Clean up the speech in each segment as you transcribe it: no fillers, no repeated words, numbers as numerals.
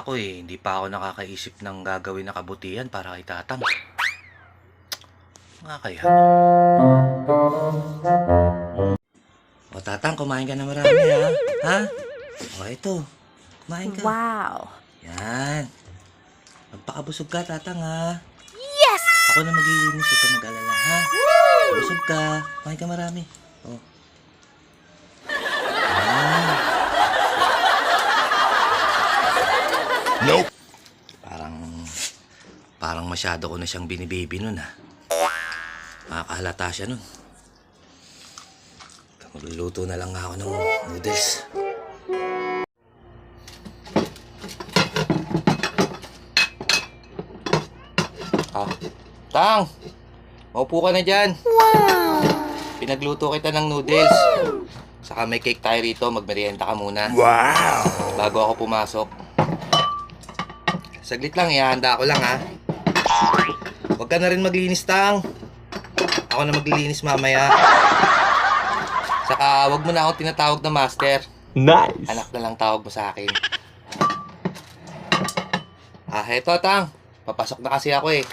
ako eh. Hindi pa ako nakakaisip ng gagawin na kabutihan para kay Tatang. Nga kaya. O Tatang, kumain ka na marami ha? Ha? O ito, kumain ka. Wow. Yan. Magpakabusog ka, Tatang ha? Yes! Ako na maglilinis, huwag ka mag-alala ha? Busog ka, kumain ka marami. O. Yan. Nope. Parang masyado ko na siyang binibaby nun ha. Makakahalata siya nun. Magluluto na lang ako ng noodles. Ah, Tang! Maupo ka na dyan. Wow! Pinagluto kita ng noodles. Saka may cake tayo rito, magmerienda ka muna. Wow! Bago ako pumasok. Saglit lang, ihahanda ko lang ha. Huwag ka na rin maglinis, Tang. Ako na maglilinis mamaya. Saka wag mo na akong tinatawag na master. Nice! Anak na lang tawag mo sa akin. Heto Tang. Papasok na kasi ako eh.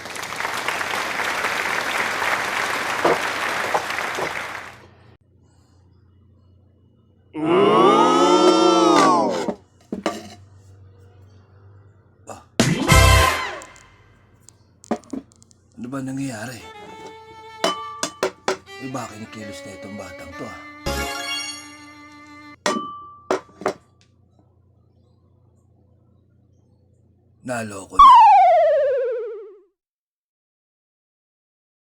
Ano ba nangyayari? Ba kinikilos na itong batang to ah? Naloko na.